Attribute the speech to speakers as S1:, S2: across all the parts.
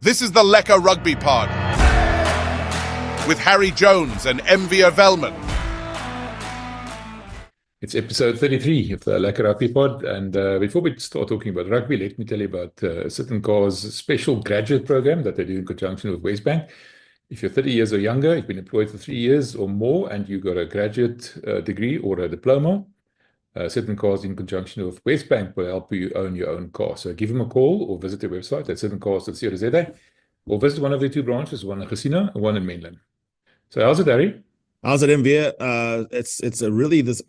S1: This is the Lekker Rugby Pod with Harry Jones and MV Velman.
S2: It's episode 33 of the Lekker Rugby Pod, and before we start talking about rugby, let me tell you about Sit & Car's special graduate program that they do in conjunction with Westbank. If you're 30 years or younger, you've been employed for 3 years or more, and you got a graduate degree or a diploma, Sit & Car's in conjunction with Westbank will help you own your own car. So give them a call or visit their website at sitandcars.co.za or visit one of their two branches, one in Gesina and one in Mainland. So how's it, Harry?
S3: How's it, MV? It's a really, this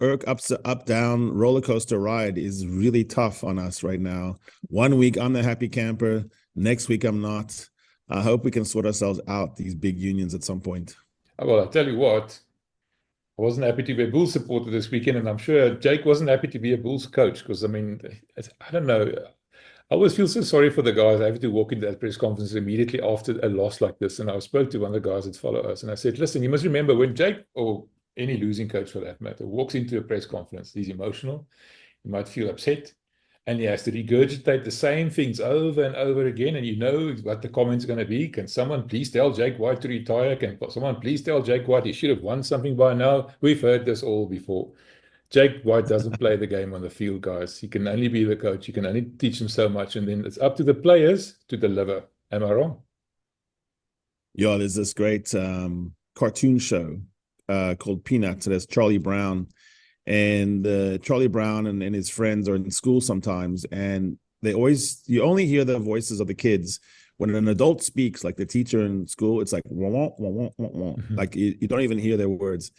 S3: up down roller coaster ride is really tough on us right now. 1 week I'm the happy camper, next week I'm not. I hope we can sort ourselves out, these big unions, at some point.
S2: Well, I'll tell you what, I wasn't happy to be a Bulls supporter this weekend, and I'm sure Jake wasn't happy to be a Bulls coach because, I mean, I don't know. I always feel so sorry for the guys. I have to walk into that press conference immediately after a loss like this, and I spoke to one of the guys that follow us, and I said, listen, you must remember when Jake, or any losing coach for that matter, walks into a press conference, he's emotional, he might feel upset, and he has to regurgitate the same things over and over again, and you know what the comments are going to be. Can someone please tell Jake White to retire? Can someone please tell Jake White he should have won something by now? We've heard this all before. Jake White doesn't play the game on the field, guys. He can only be the coach. He can only teach them so much, and then it's up to the players to deliver. Am I wrong?
S3: Yeah, there's this great cartoon show called Peanuts. There's Charlie Brown. And Charlie Brown and his friends are in school sometimes, and you only hear the voices of the kids. When an adult speaks, like the teacher in school, it's like, wah, wah, wah, wah, wah, wah.
S2: Mm-hmm.
S3: Like you don't even hear their words.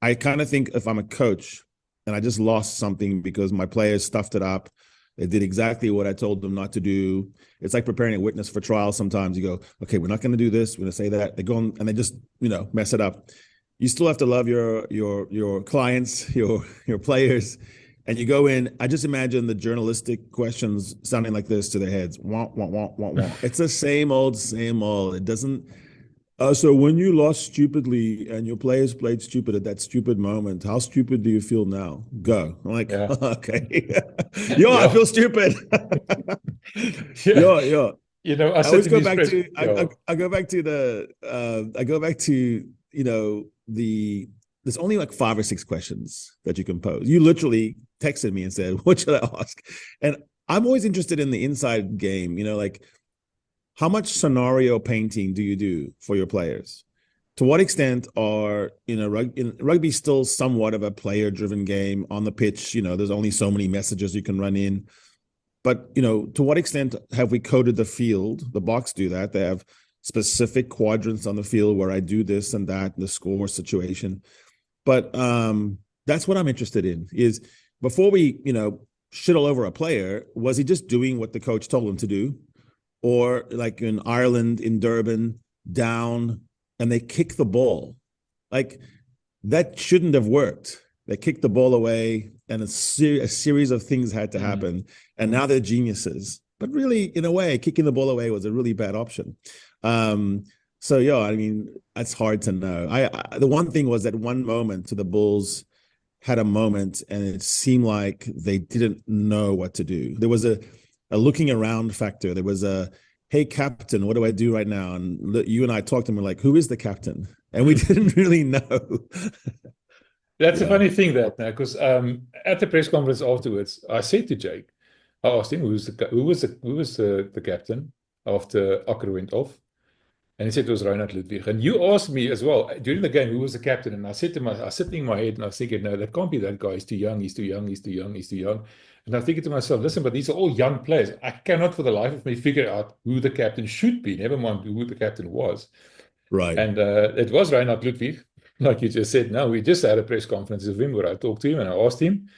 S3: I kind of think if I'm a coach and I just lost something because my players stuffed it up, they did exactly what I told them not to do. It's like preparing a witness for trial. Sometimes you go, okay, we're not going to do this. We're going to say that. They go on and they just, mess it up. You still have to love your clients, your players, and you go in. I just imagine the journalistic questions sounding like this to their heads. Wah, wah, wah, wah, wah. It's the same old. It doesn't. So when you lost stupidly and your players played stupid at that stupid moment, how stupid do you feel now? Go. I'm like, yeah. Okay. Yeah. I feel stupid. Yeah.
S2: I
S3: go back to there's only like 5 or 6 questions that you can pose. You literally texted me and said, what should I ask? And I'm always interested in the inside game, like how much scenario painting do you do for your players? To what extent are, rugby still somewhat of a player driven game on the pitch? There's only so many messages you can run in. But, to what extent have we coded the field? The Boks do that. They have specific quadrants on the field where I do this and that, the score situation. But that's what I'm interested in is before we, shit all over a player, was he just doing what the coach told him to do? Or like in Ireland, in Durban, down, and they kick the ball. Like that shouldn't have worked. They kicked the ball away and a series of things had to happen. And now they're geniuses. But really, in a way, kicking the ball away was a really bad option. So yeah, I mean, that's hard to know. The one thing was that one moment the Bulls had a moment and it seemed like they didn't know what to do. There was a looking around factor. There was a, hey, captain, what do I do right now? And you and I talked and we're like, who is the captain? And we didn't really know.
S2: That's a funny thing because at the press conference afterwards, I said to Jake, I asked him who was the captain after Akker went off. And he said it was Reinhard Ludwig. And you asked me as well during the game who was the captain. And I said to myself, I was sitting in my head and I was thinking, no, that can't be that guy. He's too young. And I'm thinking to myself, listen, but these are all young players. I cannot for the life of me figure out who the captain should be, never mind who the captain was.
S3: Right.
S2: And it was Reinhard Ludwig, like you just said. Now, we just had a press conference with him where I talked to him and I asked him,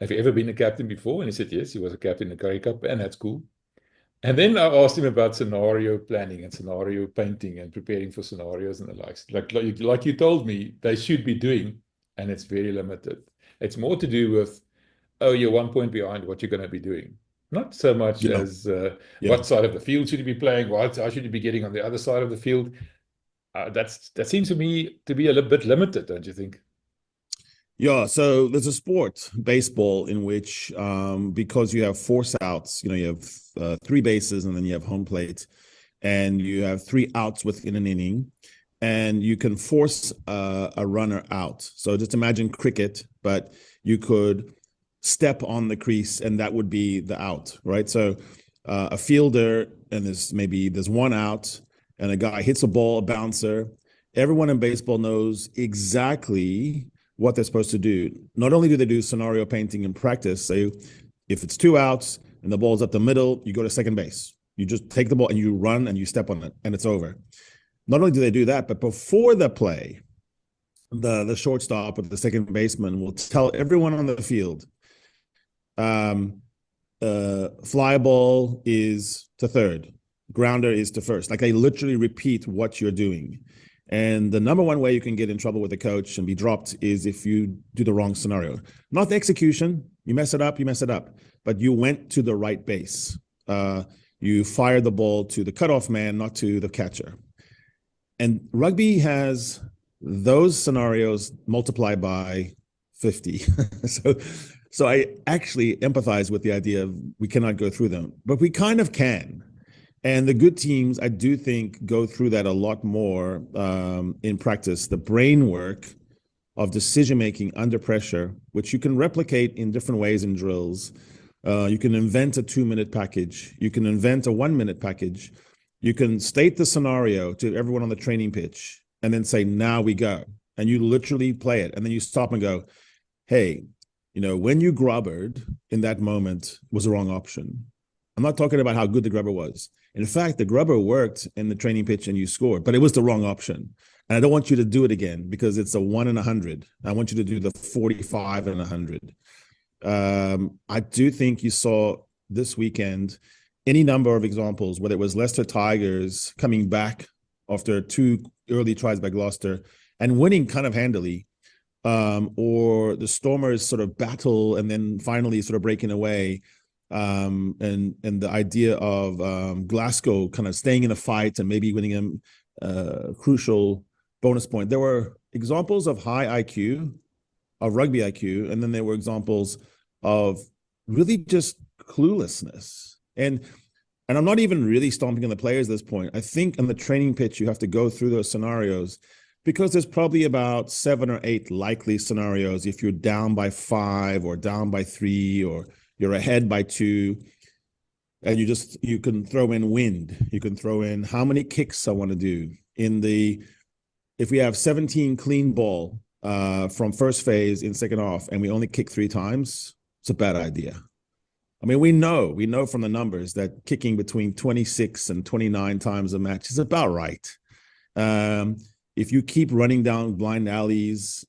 S2: have you ever been a captain before? And he said, yes, he was a captain in the Currie Cup, and that's cool. And then I asked him about scenario planning and scenario painting and preparing for scenarios and the likes. Like you told me, they should be doing, and it's very limited. It's more to do with, you're 1 point behind what you're going to be doing. Not so much as what side of the field should you be playing, how should you be getting on the other side of the field. That seems to me to be a little bit limited, don't you think?
S3: Yeah, so there's a sport, baseball, in which because you have 4 outs, you have 3 bases and then you have home plate. and you have 3 outs within an inning, and you can force a runner out. So just imagine cricket, but you could step on the crease and that would be the out, right? So a fielder, and there's 1 out, and a guy hits a ball, a bouncer. Everyone in baseball knows exactly what they're supposed to do. Not only do they do scenario painting in practice, so if it's 2 outs and the ball's up the middle, you go to second base. You just take the ball and you run and you step on it and it's over. Not only do they do that, but before the play, the shortstop or the second baseman will tell everyone on the field, fly ball is to third, grounder is to first. Like, they literally repeat what you're doing. And the number one way you can get in trouble with a coach and be dropped is if you do the wrong scenario. Not the execution. You mess it up, but you went to the right base. You fired the ball to the cutoff man, not to the catcher. And rugby has those scenarios multiplied by 50. So I actually empathize with the idea of we cannot go through them, but we kind of can. And the good teams, I do think, go through that a lot more in practice. The brain work of decision-making under pressure, which you can replicate in different ways in drills. You can invent a 2-minute package. You can invent a 1-minute package. You can state the scenario to everyone on the training pitch and then say, now we go. And you literally play it. And then you stop and go, hey, when you grubbered in that moment was the wrong option. I'm not talking about how good the grubber was. In fact, the grubber worked in the training pitch and you scored, but it was the wrong option. And I don't want you to do it again because it's a 1 in 100. I want you to do the 45 in 100. I do think you saw this weekend any number of examples, whether it was Leicester Tigers coming back after 2 early tries by Gloucester and winning kind of handily, or the Stormers sort of battle and then finally sort of breaking away. And the idea of Glasgow kind of staying in the fight and maybe winning a crucial bonus point. There were examples of high IQ, of rugby IQ, and then there were examples of really just cluelessness. And I'm not even really stomping on the players at this point. I think on the training pitch, you have to go through those scenarios because there's probably about 7 or 8 likely scenarios if you're down by 5 or down by 3 or you're ahead by 2, and you can throw in wind. You can throw in how many kicks I want to do. If we have 17 clean ball from first phase in second half and we only kick 3 times, it's a bad idea. I mean, we know from the numbers that kicking between 26 and 29 times a match is about right. If you keep running down blind alleys,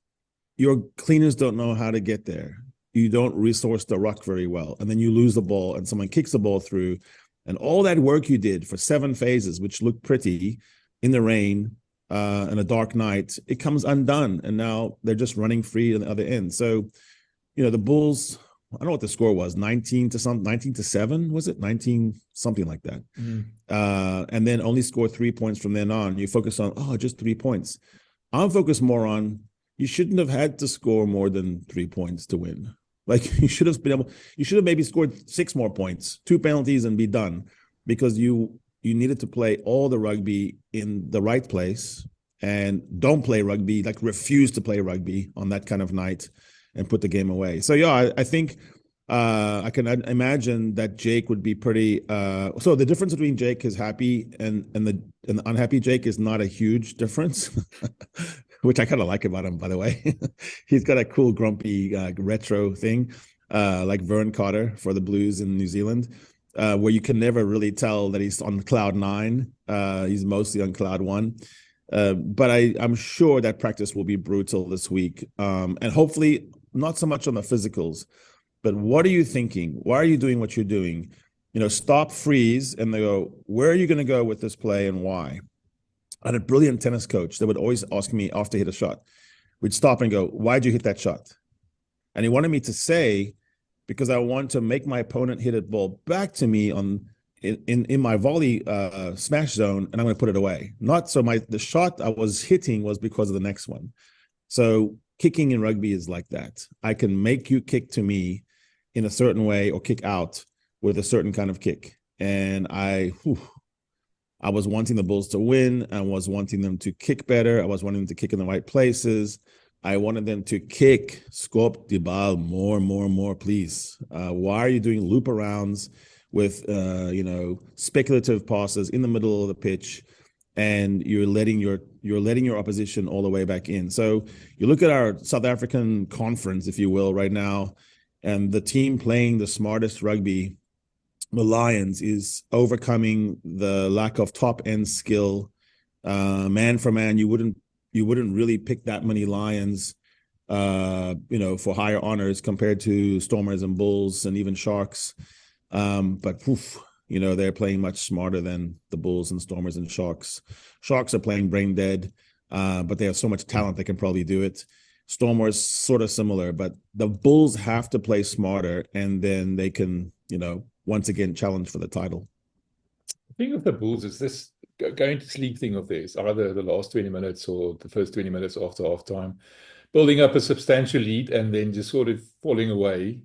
S3: your cleaners don't know how to get there. You don't resource the ruck very well. And then you lose the ball and someone kicks the ball through. And all that work you did for 7 phases, which looked pretty in the rain and a dark night, it comes undone. And now they're just running free on the other end. So, the Bulls, I don't know what the score was, 19 to 7, was it? 19, something like that. And then only score 3 points from then on. You focus on, just 3 points. I'm focused more on, you shouldn't have had to score more than 3 points to win. Like you should have maybe scored 6 more points, 2 penalties and be done, because you needed to play all the rugby in the right place and don't play rugby, like refuse to play rugby on that kind of night and put the game away. So I think I can imagine that Jake would be pretty. So the difference between Jake is happy and the unhappy Jake is not a huge difference, which I kind of like about him, by the way. He's got a cool grumpy retro thing, like Vern Cotter for the Blues in New Zealand, where you can never really tell that he's on cloud 9. He's mostly on cloud 1. But I'm sure that practice will be brutal this week, and hopefully not so much on the physicals, but what are you thinking? Why are you doing what you're doing? Stop, freeze, and they go, where are you going to go with this play and why? I had a brilliant tennis coach that would always ask me after I hit a shot. We'd stop and go, why'd you hit that shot? And he wanted me to say, because I want to make my opponent hit a ball back to me in my volley smash zone, and I'm going to put it away. Not so the shot I was hitting was because of the next one. So kicking in rugby is like that. I can make you kick to me in a certain way or kick out with a certain kind of kick. And I was wanting the Bulls to win. I was wanting them to kick better. I was wanting them to kick in the right places. I wanted them to kick, skop die ball more, please. Why are you doing loop arounds with, speculative passes in the middle of the pitch, and you're letting your opposition all the way back in? So you look at our South African conference, if you will, right now, and the team playing the smartest rugby, the Lions, is overcoming the lack of top end skill. Man for man, you wouldn't really pick that many Lions, for higher honors compared to Stormers and Bulls and even Sharks. But they're playing much smarter than the Bulls and Stormers and Sharks. Sharks are playing brain dead, but they have so much talent they can probably do it. Stormers sort of similar, but the Bulls have to play smarter, and then they can, once again challenge for the title.
S2: The thing of the Bulls is this going to sleep thing of theirs, either the last 20 minutes or the first 20 minutes after halftime, building up a substantial lead and then just sort of falling away.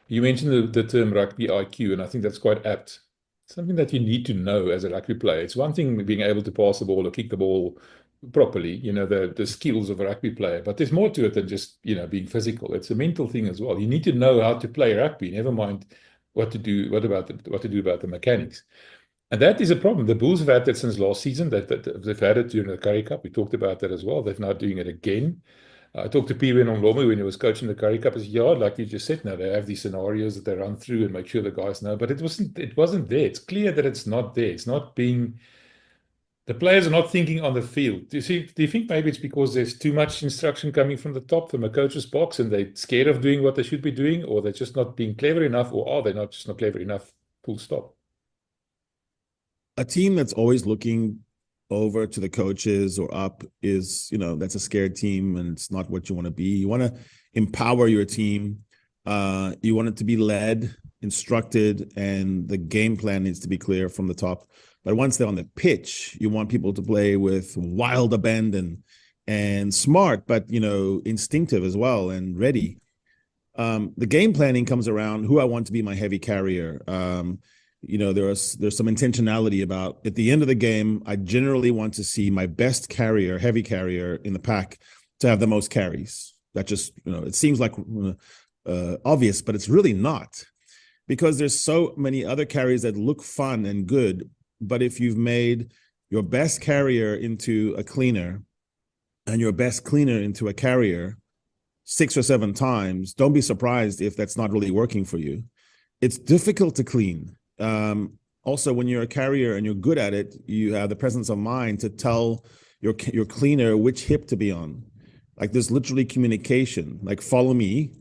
S2: You mentioned the term rugby IQ, and I think that's quite apt. Something that you need to know as a rugby player. It's one thing being able to pass the ball or kick the ball properly, the skills of a rugby player, but there's more to it than just, being physical. It's a mental thing as well. You need to know how to play rugby, never mind what to do about the mechanics. And that is a problem. The Bulls have had that since last season. That they've had it during the Currie Cup. We talked about that as well. They're now doing it again. I talked to Piwe Nonglomu when he was coaching the Currie Cup. I said, like you just said, now they have these scenarios that they run through and make sure the guys know. But it wasn't there. It's clear that it's not there. It's not being. The players are not thinking on the field. Do you think maybe it's because there's too much instruction coming from the top, from a coach's box, and they're scared of doing what they should be doing, or they're just not being clever enough, or are they not clever enough? Full stop.
S3: A team that's always looking over to the coaches or up is, that's a scared team, and it's not what you want to be. You want to empower your team. You want it to be led, instructed, and the game plan needs to be clear from the top. But once they're on the pitch, you want people to play with wild abandon and smart, but, instinctive as well and ready. The game planning comes around who I want to be my heavy carrier. There's some intentionality about, at the end of the game, I generally want to see my best carrier, heavy carrier in the pack, to have the most carries. That just, it seems like obvious, but it's really not, because there's so many other carriers that look fun and good. But if you've made your best carrier into a cleaner and your best cleaner into a carrier 6 or 7 times, don't be surprised if that's not really working for you. It's difficult to clean. Also, when you're a carrier and you're good at it, you have the presence of mind to tell your cleaner which hip to be on. Like, there's literally communication. Like, follow me.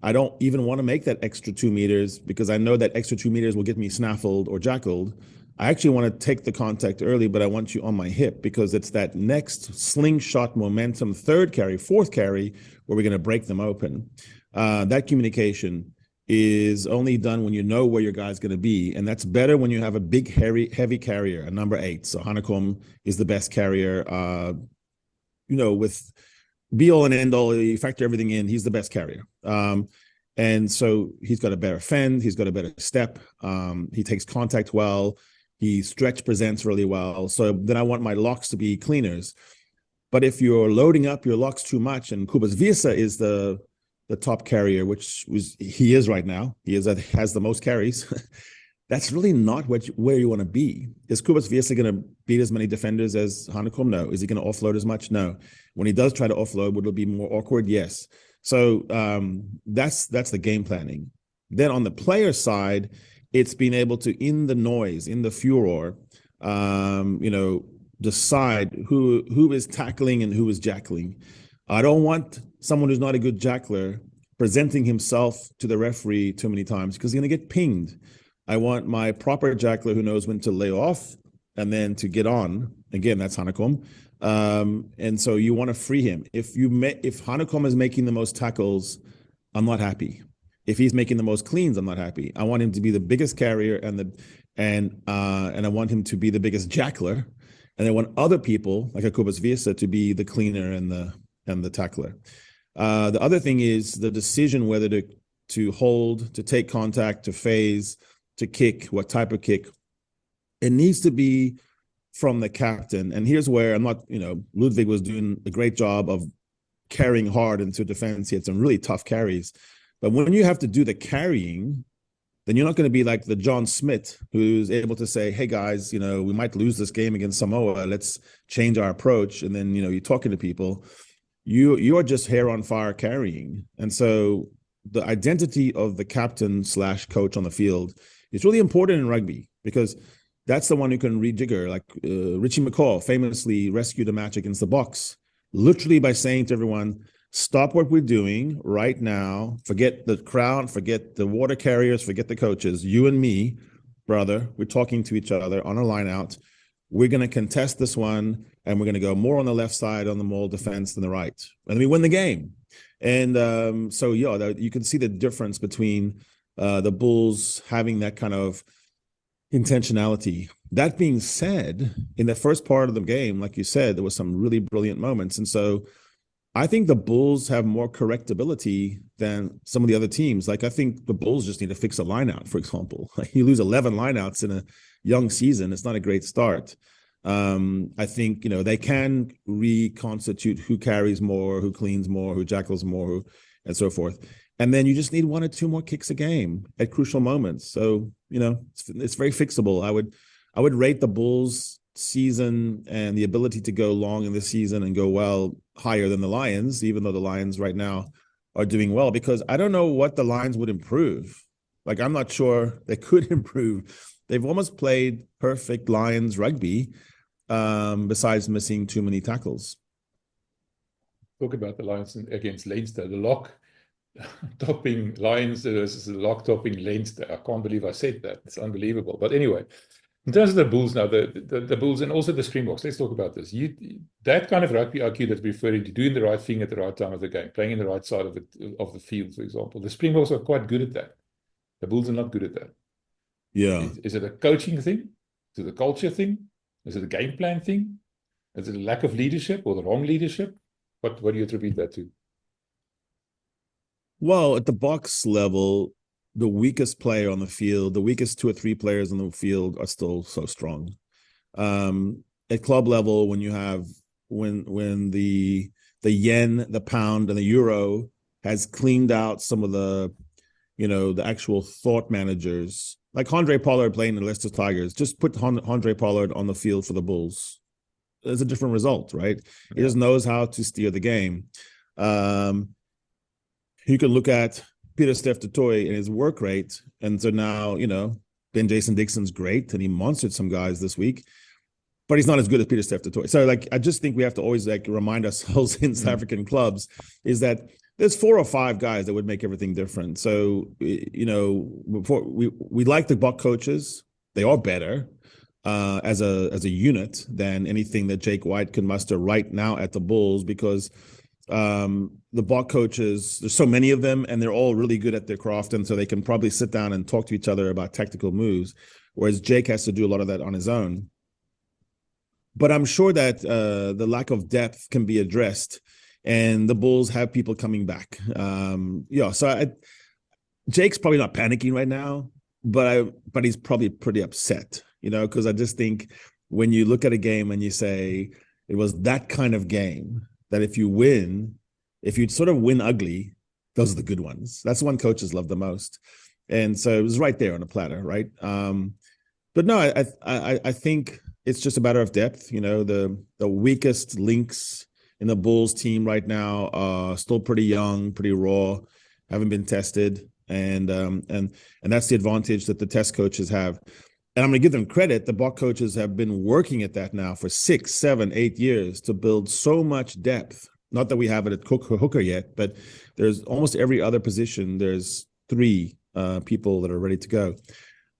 S3: I don't even want to make that extra 2 meters because I know that extra 2 meters will get me snaffled or jackled. I actually want to take the contact early, but I want you on my hip because it's that next slingshot momentum, 3rd carry, 4th carry, where we're going to break them open. That communication is only done when you know where your guy's going to be. And that's better when you have a big, heavy carrier, a number 8. So Hanekom is the best carrier, with be all and end all, you factor everything in, he's the best carrier. And so he's got a better fend, he's got a better step, he takes contact well, he stretch presents really well. So then I want my locks to be cleaners. But if you're loading up your locks too much, and Kubas Visa is the top carrier, he is right now, has the most carries, that's really not where you want to be. Is Kubas Visa going to beat as many defenders as Hanekom? No. Is he going to offload as much? No. When he does try to offload, would it be more awkward? Yes. So that's the game planning. Then on the player side, it's being able to, in the noise, in the furor, decide who is tackling and who is jackling. I don't want someone who's not a good jackler presenting himself to the referee too many times because he's going to get pinged. I want my proper jackler who knows when to lay off and then to get on. Again, that's Hanekom. And so you want to free him. If Hanekom is making the most tackles, I'm not happy. If he's making the most cleans, I'm not happy. I want him to be the biggest carrier and I want him to be the biggest jackler. And I want other people like a Kubas Visa to be the cleaner and the tackler. The other thing is the decision whether to hold, to take contact, to phase, to kick, what type of kick. It needs to be from the captain. And here's where I'm not, Ludwig was doing a great job of carrying hard into defense. He had some really tough carries. But when you have to do the carrying, then you're not going to be like the John Smith who's able to say, hey, guys, we might lose this game against Samoa. Let's change our approach. And then, you're talking to people. You're just hair on fire carrying. And so the identity of the captain / coach on the field is really important in rugby, because that's the one who can rejigger. Like Richie McCaw famously rescued a match against the Boks, literally by saying to everyone, stop what we're doing right now. Forget the crowd, forget the water carriers, forget the coaches. You and me, brother, we're talking to each other on a line out. We're going to contest this one, and we're going to go more on the left side on the Mole defense than the right. And we win the game. And so, you can see the difference between the Bulls having that kind of intentionality. That being said, in the first part of the game, like you said, there was some really brilliant moments. And so I think the Bulls have more correctability than some of the other teams. Like, I think the Bulls just need to fix a lineout, for example. Like, you lose 11 lineouts in a young season, it's not a great start. I think, they can reconstitute who carries more, who cleans more, who jackals more, and so forth. And then you just need 1 or 2 more kicks a game at crucial moments. So, it's very fixable. I would rate the Bulls season and the ability to go long in the season and go well higher than the Lions, even though the Lions right now are doing well, because I don't know what the Lions would improve. Like, I'm not sure they could improve. They've almost played perfect Lions rugby, besides missing too many tackles.
S2: Talk about the Lions against Leinster. The lock topping Lions versus the lock topping Leinster. I can't believe I said that. It's unbelievable. But anyway, in terms of the Bulls now, the Bulls and also the Springboks, let's talk about this. That kind of rugby IQ that we're referring to, doing the right thing at the right time of the game, playing in the right side of the field, for example. The Springboks are quite good at that. The Bulls are not good at that.
S3: Yeah.
S2: Is it a coaching thing? Is it a culture thing? Is it a game plan thing? Is it a lack of leadership or the wrong leadership? What do you attribute that to?
S3: Well, at the Boks level, the weakest player on the field, the weakest 2 or 3 players on the field are still so strong. At club level, when you have when the yen, the pound, and the euro has cleaned out some of the actual thought managers, like Andre Pollard playing the Leicester Tigers, just put Andre Pollard on the field for the Bulls. It's a different result, right? He just knows how to steer the game. You can look at Peter Steph Toy and his work rate. And so now, Ben Jason Dixon's great, and he monstered some guys this week, but he's not as good as Peter Steph Toy. So, I just think we have to always remind ourselves in South African clubs is that there's 4 or 5 guys that would make everything different. So, before we like the Bok coaches. They are better as a unit than anything that Jake White can muster right now at the Bulls, because the Bok coaches, there's so many of them, and they're all really good at their craft, and so they can probably sit down and talk to each other about tactical moves, whereas Jake has to do a lot of that on his own. But I'm sure that the lack of depth can be addressed, and the Bulls have people coming back. Jake's probably not panicking right now, but he's probably pretty upset, because I just think when you look at a game and you say it was that kind of game, that if you sort of win ugly, those are the good ones. That's the one coaches love the most. And so it was right there on the platter, right? But no, I think it's just a matter of depth. The weakest links in the Bulls team right now are still pretty young, pretty raw, haven't been tested. And that's the advantage that the test coaches have. And I'm going to give them credit. The Bok coaches have been working at that now for 6, 7, 8 years to build so much depth. Not that we have it at hooker yet, but there's almost every other position. There's 3 people that are ready to go.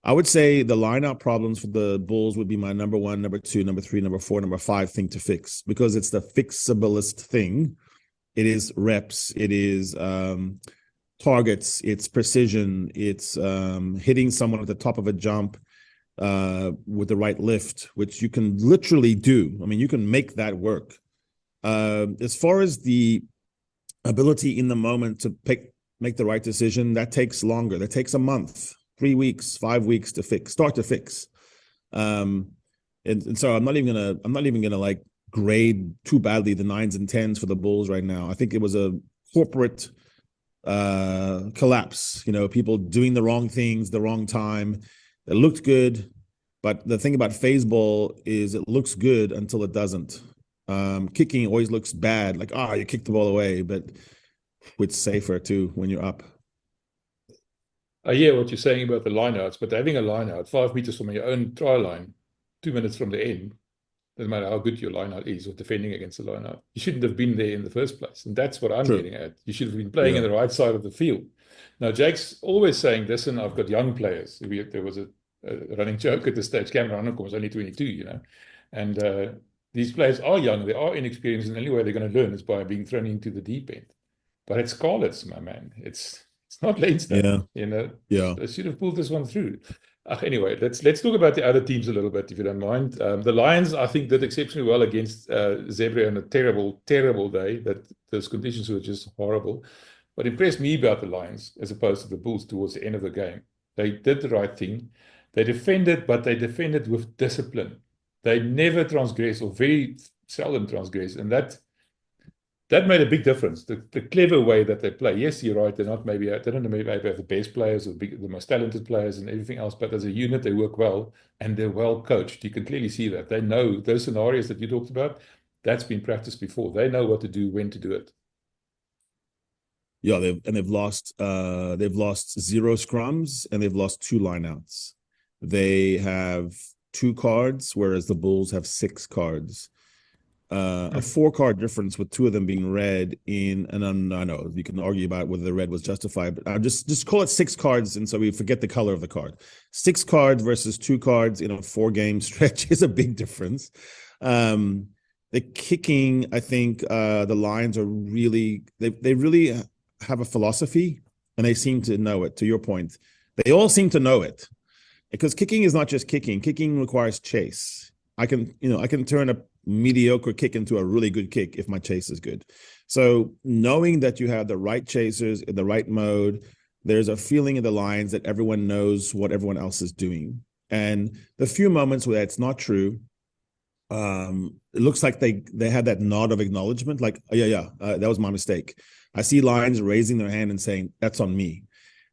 S3: I would say the lineout problems for the Bulls would be my number 1, number 2, number 3, number 4, number 5 thing to fix, because it's the fixablest thing. It is reps. It is targets. It's precision. It's hitting someone at the top of a jump with the right lift, which you can literally do. I mean, you can make that work. As far as the ability in the moment to make the right decision, that takes longer. That takes a month, 3 weeks, 5 weeks to start to fix. And And so I'm not even gonna like grade too badly the 9s and 10s for the Bulls right now. I think it was a corporate collapse. People doing the wrong things, the wrong time. It looked good, but the thing about phase ball is it looks good until it doesn't. Kicking always looks bad, like you kicked the ball away, but it's safer too when you're up.
S2: I hear what you're saying about the lineouts, but having a lineout 5 meters from your own try line, 2 minutes from the end, doesn't matter how good your lineout is or defending against the lineout, you shouldn't have been there in the first place. And that's what I'm getting at. You should have been playing in the right side of the field. Now, Jake's always saying this, and I've got young players. There was a running joke at the stage. Cameron was only 22, and these players are young, they are inexperienced, and the only way they're going to learn is by being thrown into the deep end. But it's Scarlets, my man. It's not Leinster. They should have pulled this one through. Anyway, let's talk about the other teams a little bit, if you don't mind. The Lions, I think, did exceptionally well against Zebra on a terrible, terrible day. That those conditions were just horrible. What impressed me about the Lions, as opposed to the Bulls towards the end of the game, they did the right thing. They defended, but they defended with discipline. They never transgress, or very seldom transgress, and that made a big difference. The clever way that they play. Yes, you're right. They don't maybe have the best players or the most talented players and everything else, but as a unit, they work well and they're well coached. You can clearly see that. They know those scenarios that you talked about. That's been practiced before. They know what to do, when to do it.
S3: Yeah, they've lost 0 scrums and they've lost 2 lineouts. They have 2 cards, whereas the Bulls have 6 cards. A 4-card difference with 2 of them being red and I know you can argue about whether the red was justified, but I just call it 6 cards, and so we forget the color of the card. 6 cards versus 2 cards in a 4-game stretch is a big difference. The kicking, I think the Lions are really they really have a philosophy, and they seem to know it. To your point, they all seem to know it, because kicking is not just kicking. Kicking requires chase. I can turn a mediocre kick into a really good kick if my chase is good. So knowing that you have the right chasers in the right mode, there's a feeling in the Lions that everyone knows what everyone else is doing. And the few moments where it's not true, it looks like they had that nod of acknowledgement, like, that was my mistake. I see Lions raising their hand and saying, that's on me.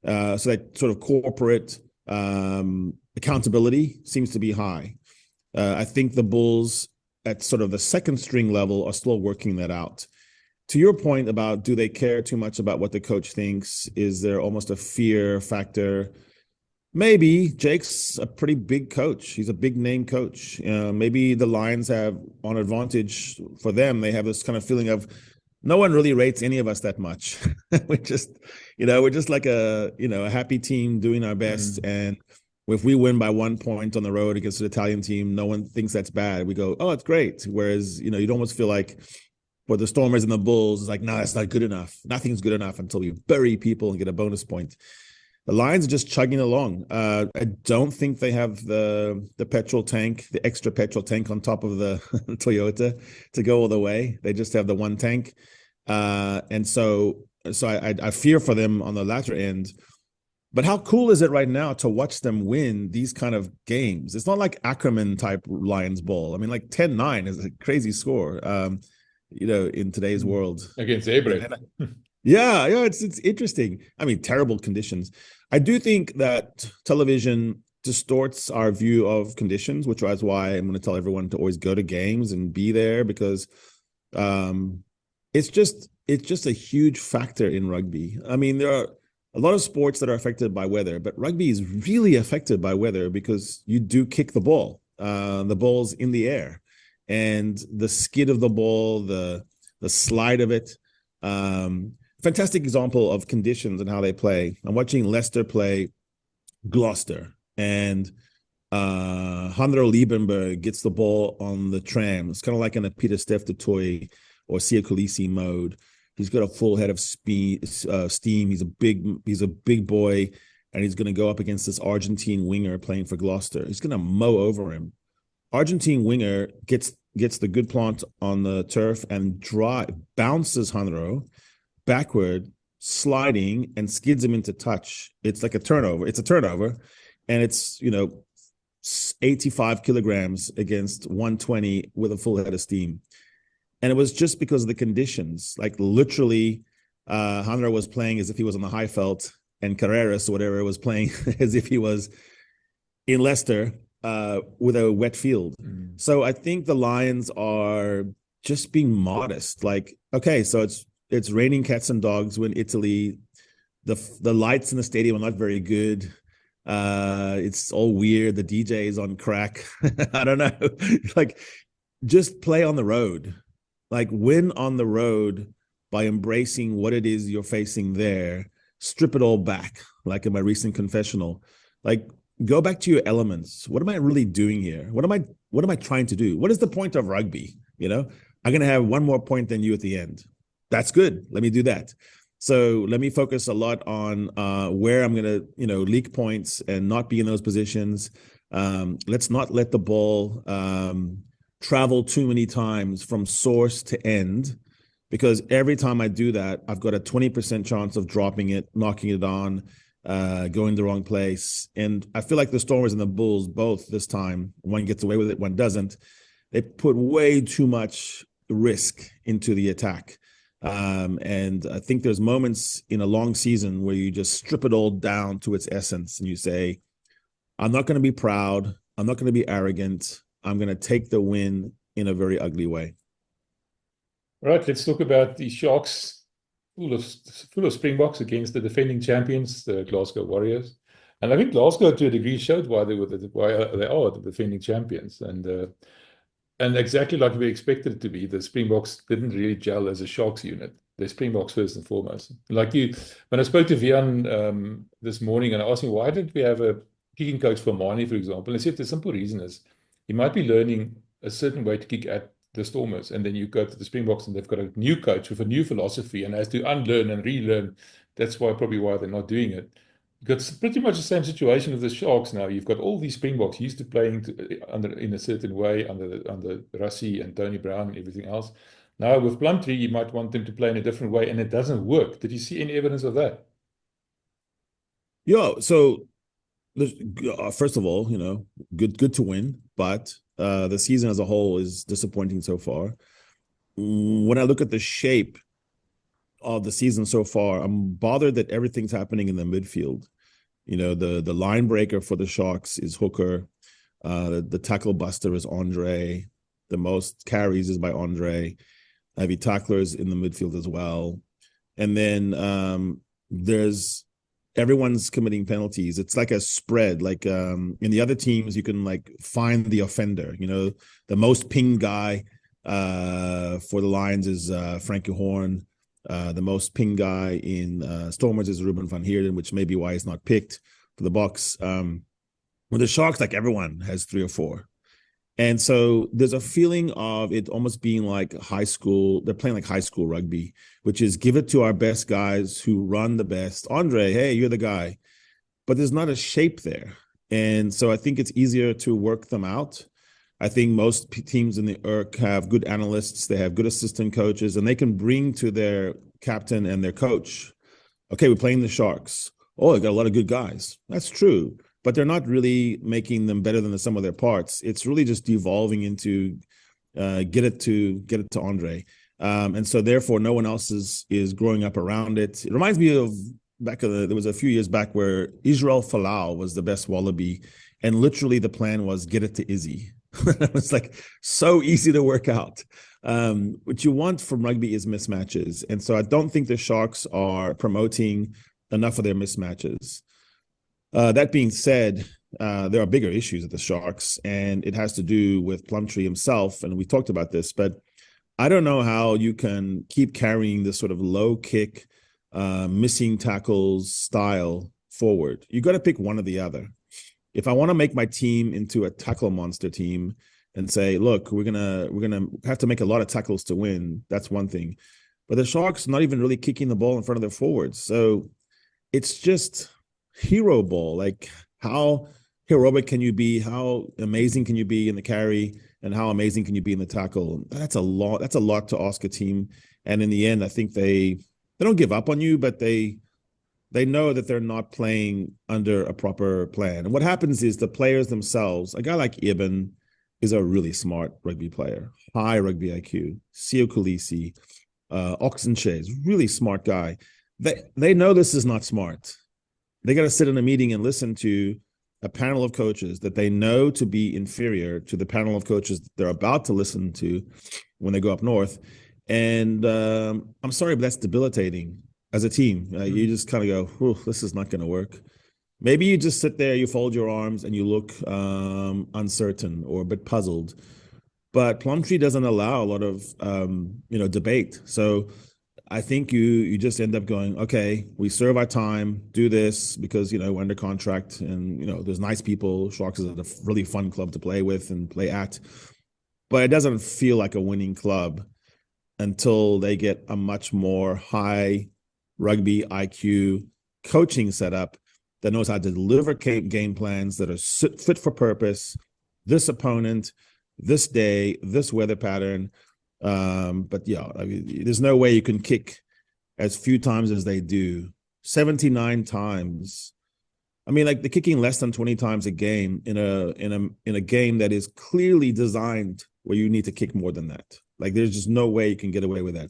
S3: So that sort of corporate accountability seems to be high. I think the Bulls at sort of the second string level are still working that out. To your point about, do they care too much about what the coach thinks? Is there almost a fear factor? Maybe. Jake's a pretty big coach. He's a big name coach. Maybe the Lions have on advantage for them. They have this kind of feeling of no one really rates any of us that much. we're just like a happy team doing our best. And if we win by 1 point on the road against an Italian team, no one thinks that's bad. We go, oh, it's great. Whereas, you'd almost feel like for the Stormers and the Bulls, it's like, no, that's not good enough. Nothing's good enough until we bury people and get a bonus point. The Lions are just chugging along. I don't think they have the petrol tank, the extra petrol tank on top of the Toyota to go all the way. They just have the one tank. And so I fear for them on the latter end. But how cool is it right now to watch them win these kind of games? It's not like Ackerman type Lions ball. I mean, like 10-9 is a crazy score, in today's world.
S2: Against Zebra.
S3: Yeah, it's interesting. I mean, terrible conditions. I do think that television distorts our view of conditions, which is why I'm going to tell everyone to always go to games and be there, because it's just a huge factor in rugby. I mean, there are a lot of sports that are affected by weather, but rugby is really affected by weather because you do kick the ball. The ball's in the air, and the skid of the ball, the slide of it. Fantastic example of conditions and how they play. I'm watching Leicester play Gloucester, and Hanro Liebenberg gets the ball on the tram. It's kind of like in a Peter Steph du Toit or Sia Khaleesi mode. He's got a full head of steam. He's a big boy, and he's going to go up against this Argentine winger playing for Gloucester. He's going to mow over him. Argentine winger gets the good plant on the turf and bounces Hanro backward, sliding, and skids him into touch. It's like a turnover. It's a turnover, and it's 85 kilograms against 120 with a full head of steam. And it was just because of the conditions. Like literally, Hanra was playing as if he was on the high felt, and Carreras or whatever was playing as if he was in Leicester with a wet field. So I think the Lions are just being modest. Like, okay, so it's raining cats and dogs when Italy. The lights in the stadium are not very good. It's all weird. The DJ is on crack. I don't know. Like, just play on the road. Like, win on the road by embracing what it is you're facing there. Strip it all back, like in my recent confessional. Like, go back to your elements. What am I really doing here? What am I trying to do? What is the point of rugby? You know, I'm going to have one more point than you at the end. That's good. Let me do that. So let me focus a lot on where I'm going to, leak points and not be in those positions. Let's not let the ball travel too many times from source to end, because every time I do that, I've got a 20% chance of dropping it, knocking it on, going the wrong place. And I feel like the Stormers and the Bulls, both this time, one gets away with it, one doesn't. They put way too much risk into the attack. And I think there's moments in a long season where you just strip it all down to its essence and you say, I'm not going to be proud. I'm not going to be arrogant. I'm going to take the win in a very ugly way.
S2: Right, let's talk about the Sharks, full of Springboks against the defending champions, the Glasgow Warriors. And I think Glasgow, to a degree, showed why they are the defending champions. And exactly like we expected it to be, the Springboks didn't really gel as a Sharks unit. They're Springboks first and foremost. Like when I spoke to Vian this morning and I asked him, why didn't we have a kicking coach for Mani, for example? And he said the simple reason is he might be learning a certain way to kick at the Stormers. And then you go to the Springboks and they've got a new coach with a new philosophy and has to unlearn and relearn. That's probably why they're not doing it. It's pretty much the same situation with the Sharks now. You've got all these Springboks used to playing in a certain way under Rassie and Tony Brown and everything else. Now with Plumtree, you might want them to play in a different way, and it doesn't work. Did you see any evidence of that?
S3: Yeah. So first of all, good to win, but the season as a whole is disappointing so far. When I look at the shape of the season so far, I'm bothered that everything's happening in the midfield. The line breaker for the Sharks is Hooker. The tackle buster is Andre. The most carries is by Andre. Heavy tacklers in the midfield as well. And then there's everyone's committing penalties. It's like a spread. Like in the other teams, you can like find the offender. The most pinged guy for the Lions is Frankie Horn. The most ping guy in Stormers is Ruben van Heerden, which may be why he's not picked for the Bucks. With the Sharks, like everyone has 3 or 4. And so there's a feeling of it almost being like high school. They're playing like high school rugby, which is give it to our best guys who run the best. Andre, hey, you're the guy. But there's not a shape there. And so I think it's easier to work them out. I think most teams in the URC have good analysts, they have good assistant coaches, and they can bring to their captain and their coach, okay, we're playing the Sharks. Oh, they got a lot of good guys. That's true, but they're not really making them better than the sum of their parts. It's really just devolving into get it to Andre. And so therefore, no one else is growing up around it. It reminds me of there was a few years back where Israel Folau was the best Wallaby, and literally the plan was get it to Izzy. It was like so easy to work out. What you want from rugby is mismatches. And so I don't think the Sharks are promoting enough of their mismatches. That being said, there are bigger issues at the Sharks, and it has to do with Plumtree himself. And we talked about this, but I don't know how you can keep carrying this sort of low kick, missing tackles style forward. You got to pick one or the other. If I want to make my team into a tackle monster team and say, look, we're gonna have to make a lot of tackles to win, that's one thing. But the Sharks not even really kicking the ball in front of their forwards. So it's just hero ball. Like, how heroic can you be? How amazing can you be in the carry? And how amazing can you be in the tackle? That's a lot to ask a team. And in the end, I think they don't give up on you, but they They know that they're not playing under a proper plan. And what happens is the players themselves, a guy like Eben is a really smart rugby player, high rugby IQ. Sio Kulisi, Oxenshare is really smart guy. They know this is not smart. They got to sit in a meeting and listen to a panel of coaches that they know to be inferior to the panel of coaches that they're about to listen to when they go up north. And I'm sorry, but that's debilitating as a team. You just kind of go, this is not going to work. Maybe you just sit there, you fold your arms, and you look uncertain or a bit puzzled. But Plumtree doesn't allow a lot of debate. So I think you just end up going, okay, we serve our time, do this because, we're under contract and, there's nice people. Sharks is a really fun club to play with and play at. But it doesn't feel like a winning club until they get a much more high rugby IQ coaching setup that knows how to deliver game plans that are fit for purpose, this opponent, this day, this weather pattern. But yeah, there's no way you can kick as few times as they do. 79 times. I mean, like they're kicking less than 20 times a game in a game that is clearly designed where you need to kick more than that. Like there's just no way you can get away with that.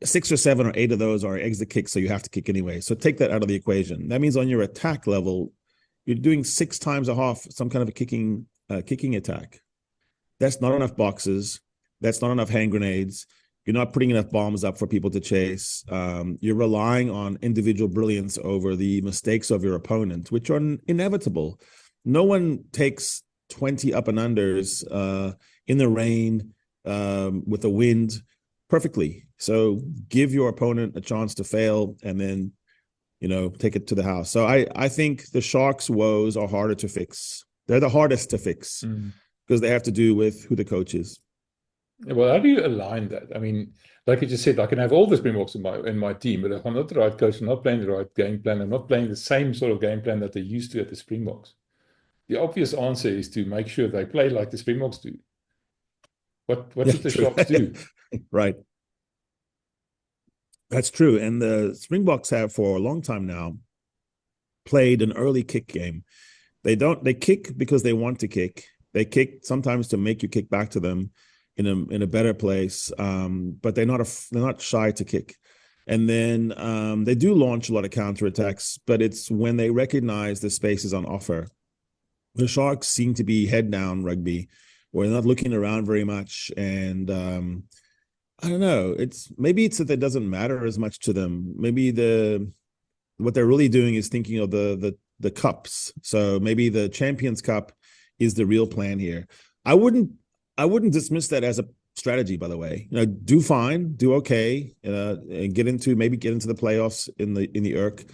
S3: 6 or 7 or 8 of those are exit kicks, so you have to kick anyway. So take that out of the equation. That means on your attack level, you're doing 6 times a half some kind of a kicking attack. That's not enough boxes. That's not enough hand grenades. You're not putting enough bombs up for people to chase. You're relying on individual brilliance over the mistakes of your opponent, which are inevitable. No one takes 20 up and unders in the rain with the wind perfectly. So give your opponent a chance to fail and then, take it to the house. So I think the Sharks' woes are harder to fix. They're the hardest to fix because they have to do with who the coach is.
S2: Well, how do you align that? I mean, like you just said, I can have all the Springboks in my team, but if I'm not the right coach, I'm not playing the right game plan, I'm not playing the same sort of game plan that they used to at the Springboks. The obvious answer is to make sure they play like the Springboks do. What should the Sharks do?
S3: Right. That's true. And the Springboks have for a long time now played an early kick game. They kick because they want to kick. They kick sometimes to make you kick back to them in a better place, but they're not shy to kick. And then they do launch a lot of counterattacks, but it's when they recognize the space is on offer. The Sharks seem to be head down rugby, where they're not looking around very much. And I don't know. Maybe it's that it doesn't matter as much to them. Maybe what they're really doing is thinking of the cups. So maybe the Champions Cup is the real plan here. I wouldn't dismiss that as a strategy, by the way. Do fine, do okay, and get into the playoffs in the URC.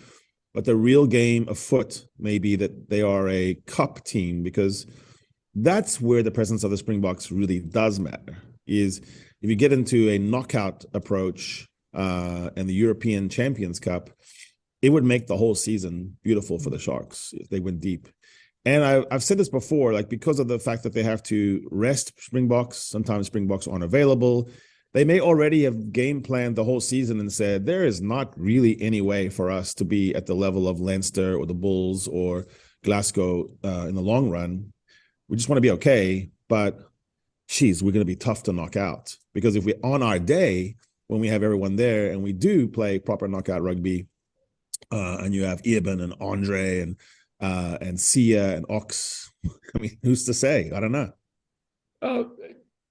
S3: But the real game afoot may be that they are a cup team, because that's where the presence of the Springboks really does matter. Is if you get into a knockout approach and the European Champions Cup, it would make the whole season beautiful for the Sharks if they went deep. And I've said this before, like because of the fact that they have to rest Springboks, sometimes Springboks aren't available. They may already have game planned the whole season and said, there is not really any way for us to be at the level of Leinster or the Bulls or Glasgow in the long run. We just want to be okay, but we're going to be tough to knock out. Because if we're on our day, when we have everyone there and we do play proper knockout rugby, and you have Eben and Andre and Sia and Ox. I mean, who's to say? I don't know.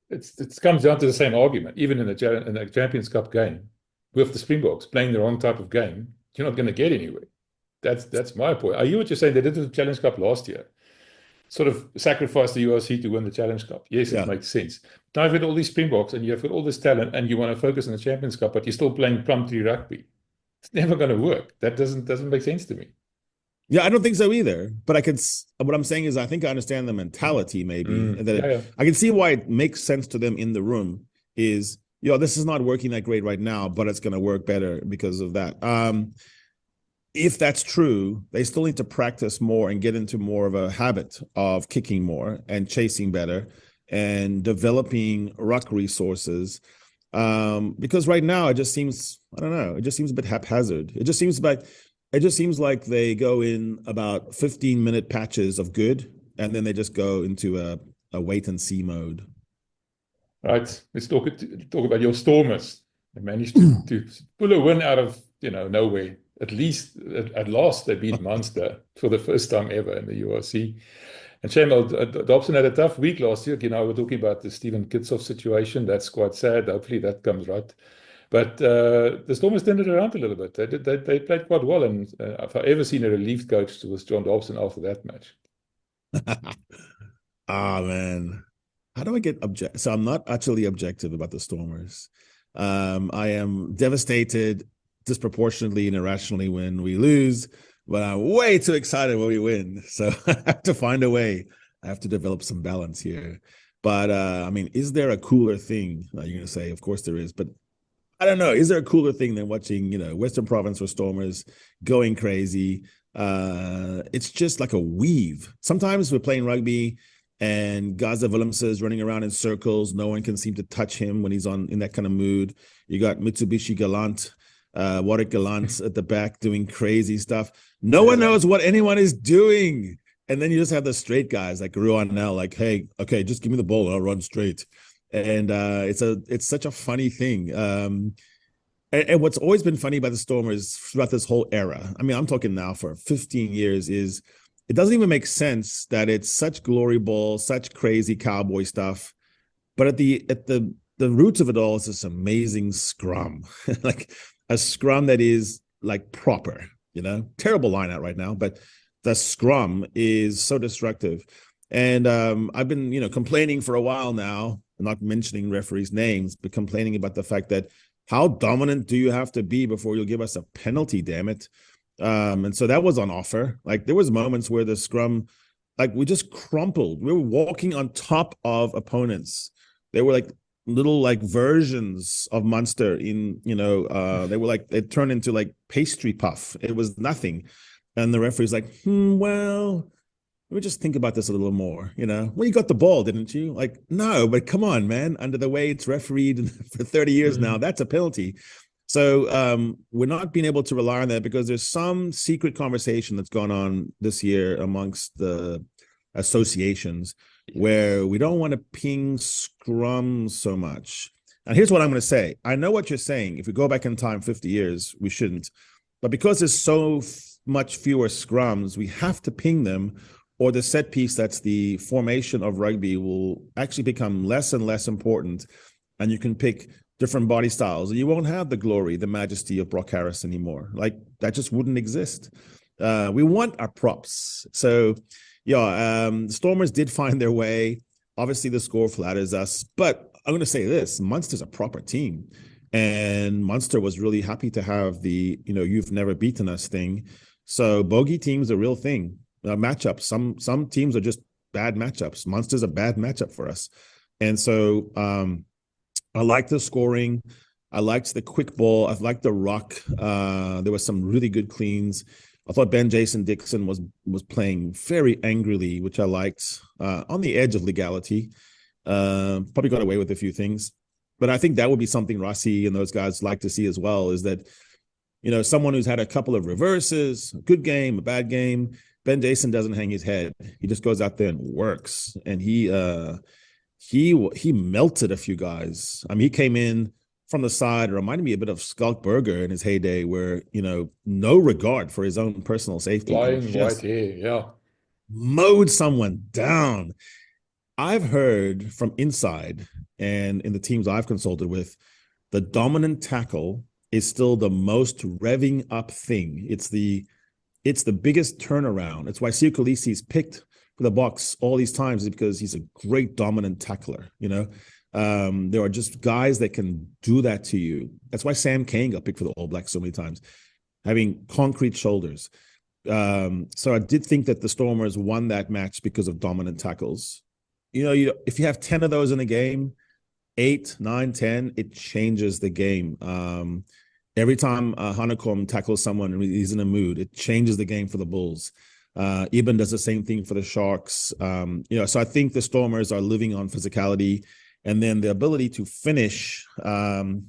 S2: It comes down to the same argument. Even in the Champions Cup game, with the Springboks playing the wrong type of game, you're not going to get anywhere. That's my point. Are you what you're saying? They did the Challenge Cup last year. Sort of sacrificed the URC to win the Challenge Cup. Yes, it makes sense. Now you've got all these Springboks and you've got all this talent and you want to focus on the Champions Cup, but you're still playing Plumtree rugby. It's never going to work. That doesn't make sense to me.
S3: Yeah, I don't think so either. But what I'm saying is I think I understand the mentality maybe. I can see why it makes sense to them in the room is, this is not working that great right now, but it's going to work better because of that. If that's true, they still need to practice more and get into more of a habit of kicking more and chasing better and developing ruck resources. Because right now it just seems, I don't know, it just seems a bit haphazard. It just seems like It just seems like they go in about 15-minute patches of good, and then they just go into a wait and see mode.
S2: Right. Let's talk about your Stormers. They managed to pull a win out of nowhere. At least at last they beat Munster for the first time ever in the URC. And shame, Dobson had a tough week last year. We're talking about the Stephen Kitsoff situation. That's quite sad. Hopefully that comes right. But the Stormers turned it around a little bit. They played quite well. And if I've ever seen a relief coach, it was John Dobson after that match.
S3: Man. How do I get objective? So I'm not actually objective about the Stormers. I am devastated disproportionately and irrationally when we lose, but I'm way too excited when we win. So I have to find a way. I have to develop some balance here. But I mean, is there a cooler thing? You're going to say, of course there is, but I don't know. Is there a cooler thing than watching, Western Province or Stormers going crazy? It's just like a weave. Sometimes we're playing rugby and Gaza Willemse is running around in circles. No one can seem to touch him when he's in that kind of mood. You got Mitsubishi Galant, Warwick Galant at the back doing crazy stuff. No one knows what anyone is doing. And then you just have the straight guys like Ruan now, like, hey, okay, just give me the ball and I'll run straight. And it's such a funny thing. And what's always been funny about the Stormers throughout this whole era, I mean, I'm talking now for 15 years, is it doesn't even make sense that it's such glory ball, such crazy cowboy stuff. But at the roots of it all is this amazing scrum, like a scrum that is like proper, terrible line out right now, but the scrum is so destructive. And I've been, complaining for a while now, not mentioning referees' names, but complaining about the fact that how dominant do you have to be before you'll give us a penalty, damn it? And so that was on offer. Like there was moments where the scrum, like we just crumpled. We were walking on top of opponents. They were like little like versions of Munster in, they turned into like pastry puff. It was nothing. And the referee's like, well, let me just think about this a little more, Well, you got the ball, didn't you? Like, no, but come on, man. Under the way it's refereed for 30 years now, that's a penalty. So we're not being able to rely on that because there's some secret conversation that's gone on this year amongst the associations where we don't want to ping scrum so much. And here's what I'm going to say. I know what you're saying. If we go back in time 50 years, we shouldn't. But because there's so much fewer scrums, we have to ping them, or the set piece that's the formation of rugby will actually become less and less important. And you can pick different body styles. You won't have the glory, the majesty of Brock Harris anymore. Like that just wouldn't exist. We want our props. So Stormers did find their way. Obviously the score flatters us, but I'm going to say this, Munster's a proper team. And Munster was really happy to have the, you've never beaten us thing. So bogey teams are a real thing. Matchups. Some teams are just bad matchups. Munster's a bad matchup for us. And so I liked the scoring. I liked the quick ball. I liked the ruck. There were some really good cleans. I thought Ben Jason Dixon was playing very angrily, which I liked, on the edge of legality. Probably got away with a few things. But I think that would be something Rossi and those guys like to see as well, is that, someone who's had a couple of reverses, a good game, a bad game. Ben Jason doesn't hang his head. He just goes out there and works. And he melted a few guys. I mean, he came in from the side, reminded me a bit of Skulk Burger in his heyday, where, no regard for his own personal safety.
S2: Flying white hair, yeah.
S3: Mowed someone down. I've heard from inside and in the teams I've consulted with, the dominant tackle is still the most revving up thing. It's the biggest turnaround. It's why Siu Khaleesi's picked for the Boks all these times, is because he's a great dominant tackler. There are just guys that can do that to you. That's why Sam Cane got picked for the All Blacks so many times, having concrete shoulders. So I did think that the Stormers won that match because of dominant tackles. If you have 10 of those in a game, 8, 9, 10, it changes the game. Every time Hanekom tackles someone and he's in a mood, it changes the game for the Bulls. Eben does the same thing for the Sharks. So I think the Stormers are living on physicality, and then the ability to finish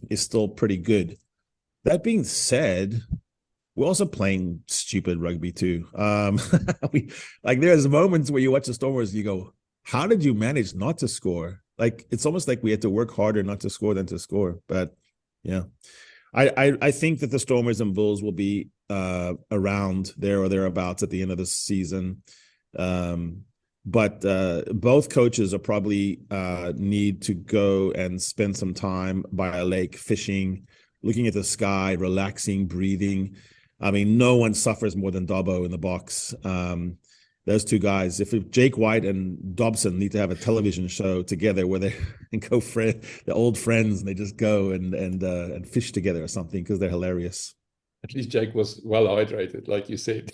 S3: is still pretty good. That being said, we're also playing stupid rugby too. There's moments where you watch the Stormers, you go, how did you manage not to score? Like, it's almost like we had to work harder not to score than to score. But yeah, I think that the Stormers and Bulls will be around there or thereabouts at the end of the season. But both coaches are probably need to go and spend some time by a lake fishing, looking at the sky, relaxing, breathing. I mean, no one suffers more than Dobbo in the box. Those two guys, if Jake White and Dobson need to have a television show together where they go they're old friends and they just go and fish together or something, because they're hilarious.
S2: At least Jake was well hydrated, like you said.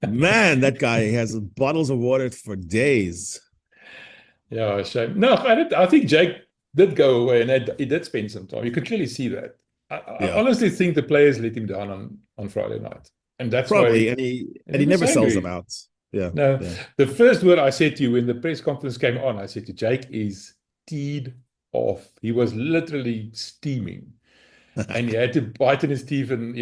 S3: Man, that guy has bottles of water for days.
S2: Yeah, shame. No, I think Jake did go away and he did spend some time. You could clearly see that. I honestly think the players let him down on Friday night. And that's
S3: probably,
S2: why,
S3: and he never sells them out. Yeah.
S2: No, yeah. The first word I said to you when the press conference came on, I said to Jake, is teed off. He was literally steaming. And he had to bite in his teeth and,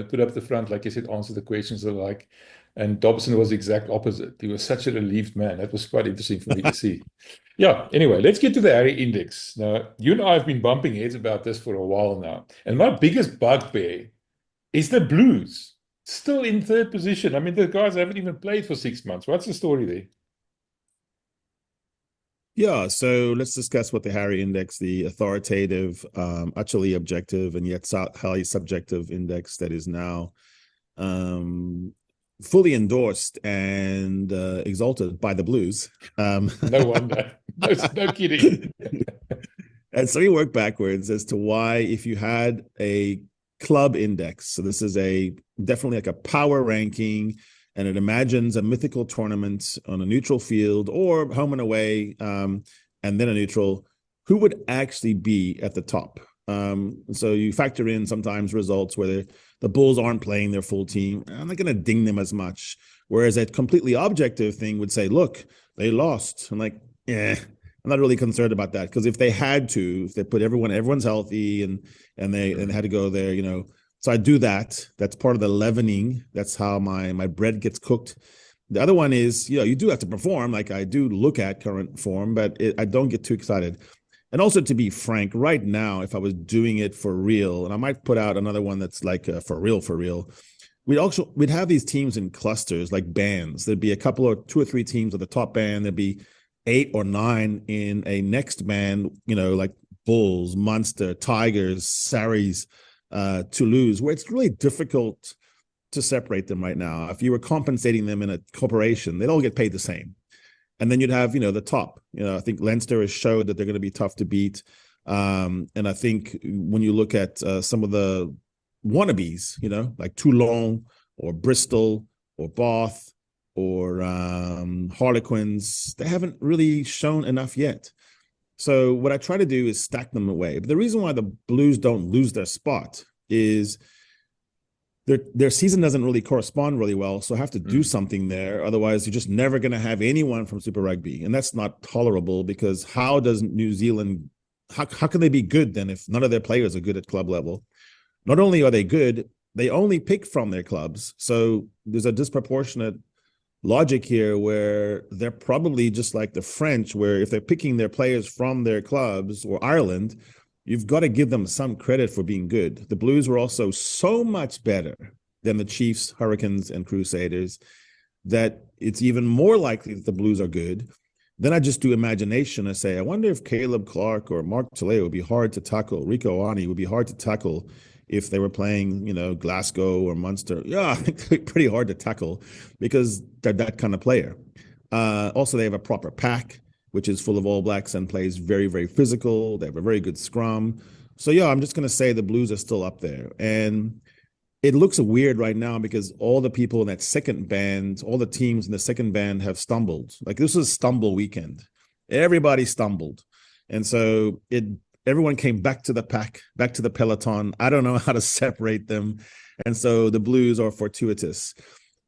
S2: put up the front, like you said, answer the questions alike. And Dobson was the exact opposite. He was such a relieved man. That was quite interesting for me to see. Yeah, anyway, let's get to the Harry Index. Now, you and I have been bumping heads about this for a while now. And my biggest bugbear is the Blues. Still in third position. I mean, the guys haven't even played for 6 months. What's the story there?
S3: Yeah, so let's discuss what the Harry Index, the authoritative, utterly objective, and yet highly subjective index that is now fully endorsed and exalted by the Blues.
S2: No wonder. No kidding.
S3: And so we work backwards as to why, if you had a club index, so this is definitely like a power ranking, and it imagines a mythical tournament on a neutral field or home and away, and then a neutral, who would actually be at the top? So you factor in sometimes results where the Bulls aren't playing their full team. I'm not going to ding them as much. Whereas a completely objective thing would say, look, they lost. I'm like, I'm not really concerned about that, because if they had to, if they put everyone's healthy and they had to go there, So I do that. That's part of the leavening. That's how my bread gets cooked. The other one is, you do have to perform. Like, I do look at current form, but I don't get too excited. And also, to be frank, right now, if I was doing it for real, and I might put out another one that's like for real, we'd have these teams in clusters, like bands. There'd be two or three teams of the top band. There'd be 8 or 9 in a next band, like Bulls, Munster, Tigers, Sarries, Toulouse, where it's really difficult to separate them right now. If you were compensating them in a corporation, they'd all get paid the same. And then you'd have, the top. I think Leinster has showed that they're going to be tough to beat. And I think when you look at some of the wannabes, like Toulon or Bristol or Bath or Harlequins, they haven't really shown enough yet. So what I try to do is stack them away. But the reason why the Blues don't lose their spot is their season doesn't really correspond really well. So I have to do something there. Otherwise, you're just never going to have anyone from Super Rugby. And that's not tolerable, because how does New Zealand, how can they be good then if none of their players are good at club level? Not only are they good, they only pick from their clubs. So there's a disproportionate logic here where they're probably just like the French, where if they're picking their players from their clubs, or Ireland, you've got to give them some credit for being good. The Blues were also so much better than the Chiefs, Hurricanes, and Crusaders that it's even more likely that the Blues are good. Then I just do imagination. I say, I wonder if Caleb Clark or Mark Taleo would be hard to tackle. Rico Ani would be hard to tackle if they were playing, Glasgow or Munster. Yeah, I think they'd be pretty hard to tackle because they're that kind of player. Also, they have a proper pack, which is full of All Blacks and plays very, very physical. They have a very good scrum. So, yeah, I'm just going to say the Blues are still up there. And it looks weird right now because all the people in that second band, all the teams in the second band have stumbled. Like, this was stumble weekend. Everybody stumbled. And so everyone came back to the pack, back to the peloton. I don't know how to separate them. And so the Blues are fortuitous.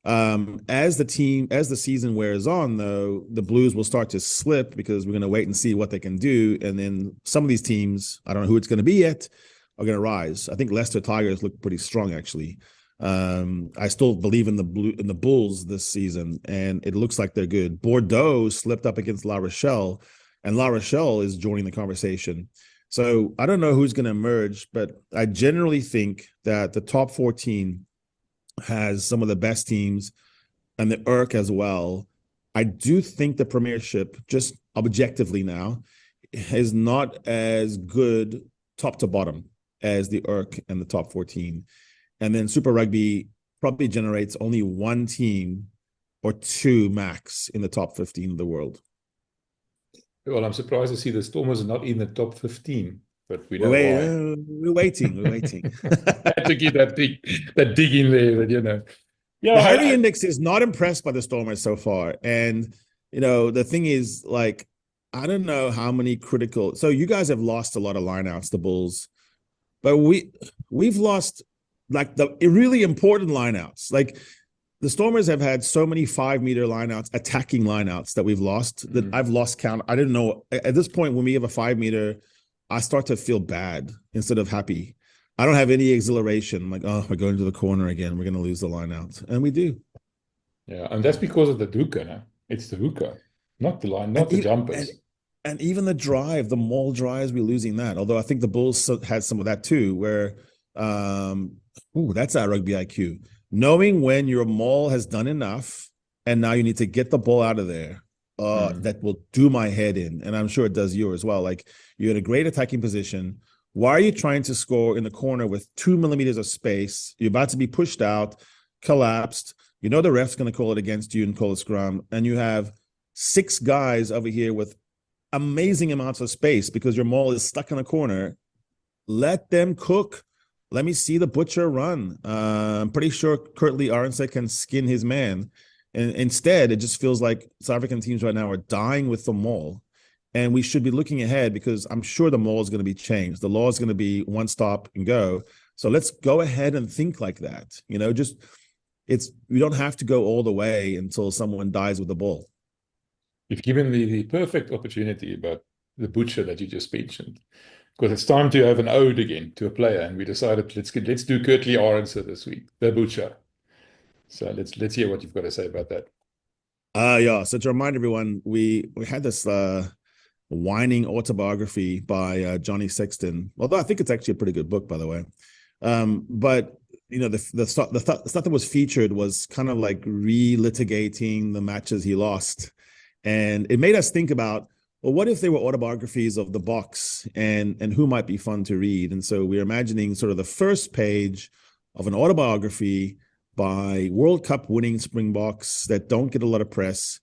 S3: As the season wears on, though, the Blues will start to slip because we're going to wait and see what they can do. And then some of these teams, I don't know who it's going to be yet, are going to rise. I think Leicester Tigers look pretty strong, actually. I still believe in the Bulls this season, and it looks like they're good. Bordeaux slipped up against La Rochelle, and La Rochelle is joining the conversation. So I don't know who's going to emerge, but I generally think that the top 14 has some of the best teams, and the URC as well. I do think the Premiership, just objectively now, is not as good top to bottom as the URC and the top 14. And then Super Rugby probably generates only one team or two max in the top 15 of the world.
S2: Well, I'm surprised to see the Stormers are not in the top 15, but we know why.
S3: We're waiting.
S2: I had to get that dig in there, but Yeah,
S3: the Harry Index is not impressed by the Stormers so far. And, the thing is, like, I don't know how many critical. So you guys have lost a lot of lineouts, the Bulls, but we've lost like the really important lineouts. Like the Stormers have had so many 5-meter lineouts, attacking lineouts that we've lost that I've lost count. I didn't know at this point when we have a 5-meter, I start to feel bad instead of happy. I don't have any exhilaration. I'm like, oh, we're going to the corner again. We're going to lose the lineouts. And we do.
S2: Yeah, and that's because of the hooker. No? It's the hooker, not the line, not the jumpers.
S3: And even the drive, the maul drives, we're losing that. Although I think the Bulls had some of that too, where, that's our rugby IQ. Knowing when your maul has done enough and now you need to get the ball out of there, that will do my head in. And I'm sure it does you as well. Like you're in a great attacking position. Why are you trying to score in the corner with 2 millimeters of space? You're about to be pushed out, collapsed. The ref's going to call it against you and call a scrum. And you have 6 guys over here with amazing amounts of space because your maul is stuck in a corner. Let them cook. Let me see the Butcher run. I'm pretty sure Kurt-Lee Arendse can skin his man. And instead, it just feels like South African teams right now are dying with the maul. And we should be looking ahead because I'm sure the maul is going to be changed. The law is going to be one stop and go. So let's go ahead and think like that. We don't have to go all the way until someone dies with the ball.
S2: You've given me the perfect opportunity about the Butcher that you just mentioned, because it's time to have an ode again to a player, and we decided let's do Kurt-Lee Arendse this week, the Butcher. So let's hear what you've got to say about that.
S3: So to remind everyone, we had this whining autobiography by Johnny Sexton, although I think it's actually a pretty good book, by the way. But the stuff that was featured was kind of like relitigating the matches he lost. And it made us think about, well, what if they were autobiographies of the Boks and who might be fun to read? And so we're imagining sort of the first page of an autobiography by World Cup winning Springboks that don't get a lot of press.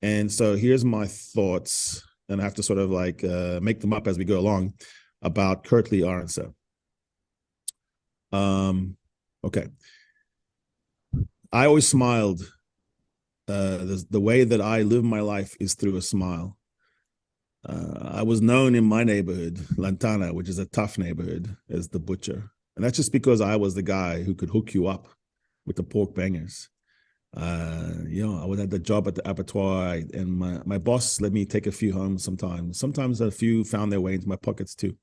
S3: And so here's my thoughts, and I have to sort of like make them up as we go along, about Kurt-Lee Arendse. Okay. I always smiled. The way that I live my life is through a smile. I was known in my neighborhood, Lantana, which is a tough neighborhood, as the Butcher. And that's just because I was the guy who could hook you up with the pork bangers. I would have the job at the abattoir, and my boss let me take a few home sometimes. Sometimes a few found their way into my pockets too.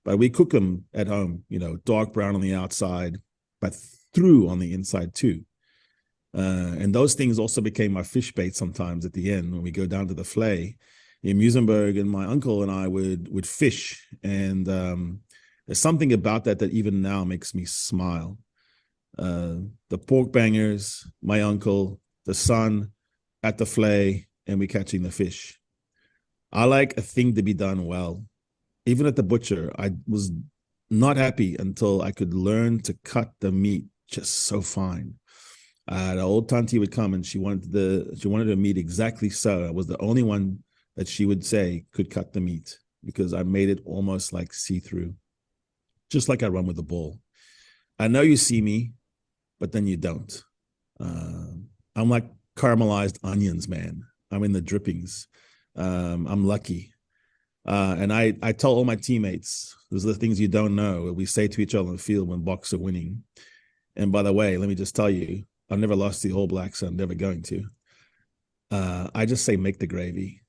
S3: But we cook them at home, dark brown on the outside, but through on the inside too. And those things also became my fish bait sometimes at the end when we go down to the flay in Muizenberg, and my uncle and I would fish. And there's something about that even now makes me smile. The pork bangers, my uncle, the sun at the flay, and we catching the fish. I like a thing to be done well. Even at the Butcher, I was not happy until I could learn to cut the meat just so fine. The old Tanti would come and she wanted the meat exactly so. I was the only one that she would say could cut the meat because I made it almost like see-through, just like I run with the ball. I know you see me, but then you don't. I'm like caramelized onions, man. I'm in the drippings. I'm lucky. And I tell all my teammates, those are the things you don't know. We say to each other on the field when Boks are winning. And by the way, let me just tell you, I've never lost the All Blacks. I'm never going to. I just say, make the gravy,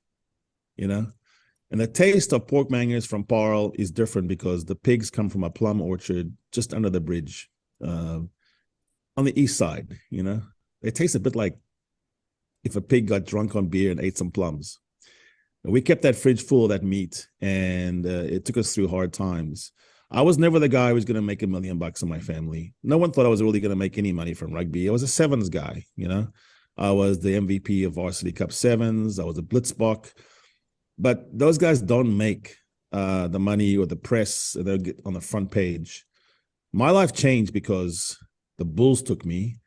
S3: And the taste of pork mangers from Paarl is different because the pigs come from a plum orchard just under the bridge on the east side, you know. They taste a bit like if a pig got drunk on beer and ate some plums. And we kept that fridge full of that meat, and it took us through hard times. I was never the guy who was going to make $1 million in my family. No one thought I was really going to make any money from rugby. I was a sevens guy, you know. I was the MVP of Varsity Cup Sevens. I was a Blitzbok. But those guys don't make the money or the press. They'll get on the front page. My life changed because the Bulls took me,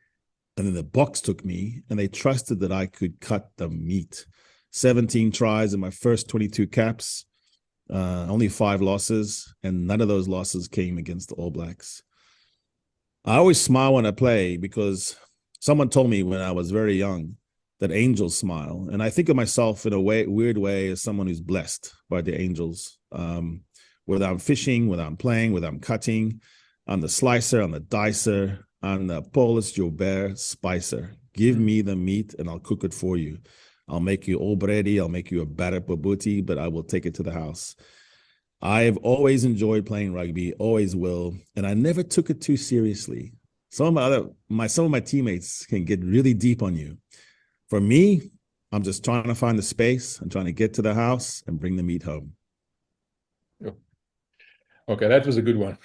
S3: and then the Boks took me, and they trusted that I could cut the meat. 17 tries in my first 22 caps, only 5 losses, and none of those losses came against the All Blacks. I always smile when I play because someone told me when I was very young that angels smile. And I think of myself in a weird way as someone who's blessed by the angels. Whether I'm fishing, whether I'm playing, whether I'm cutting, I'm the slicer, I'm the dicer, I'm the Paulus Joubert spicer. Give me the meat and I'll cook it for you. I'll make you already, I'll make you a batter babuti, but I will take it to the house. I've always enjoyed playing rugby, always will, and I never took it too seriously. Some of my teammates can get really deep on you. For me, I'm just trying to find the space. I'm trying to get to the house and bring the meat home.
S2: Okay, that was a good one.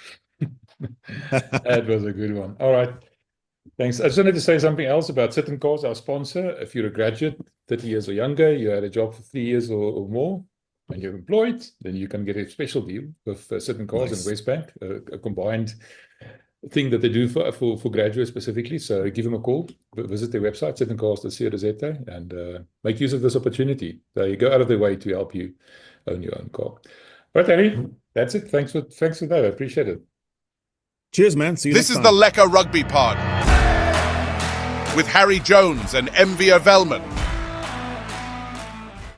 S2: That was a good one. All right. Thanks. I just wanted to say something else about Sit & Cause, our sponsor. If you're a graduate, 30 years or younger, you had a job for 3 years or more, and you're employed, then you can get a special deal with Sit & Cause and Westbank, a combined thing that they do for graduates specifically. So give them a call, visit their website, sitandcause.co.za, and make use of this opportunity. They go out of their way to help you own your own car. Right, Harry, that's it. Thanks for that. I appreciate it.
S3: Cheers, man. See you
S1: This
S3: next
S1: is
S3: time.
S1: the Lekker Rugby Pod with Harry Jones and Envia Velman.